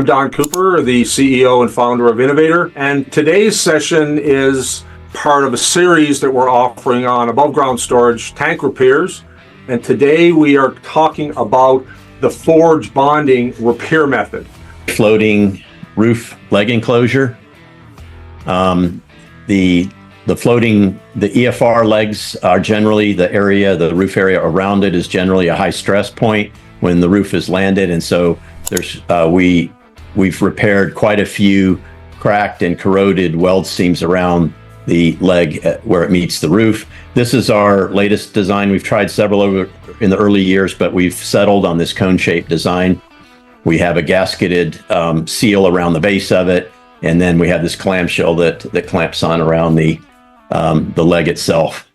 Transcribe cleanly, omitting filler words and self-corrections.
I'm Don Cooper, the CEO and founder of Innovator, and today's session is part of a series that we're offering on above ground storage tank repairs. And today we are talking about the forge bonding repair method. Floating roof leg enclosure. The EFR legs are generally the roof area around it is generally a high stress point when the roof is landed, and so we've repaired quite a few cracked and corroded weld seams around the leg where it meets the roof. This is our latest design. We've tried several in the early years, but we've settled on this cone-shaped design. We have a gasketed seal around the base of it, and then we have this clamshell that clamps on around the leg itself.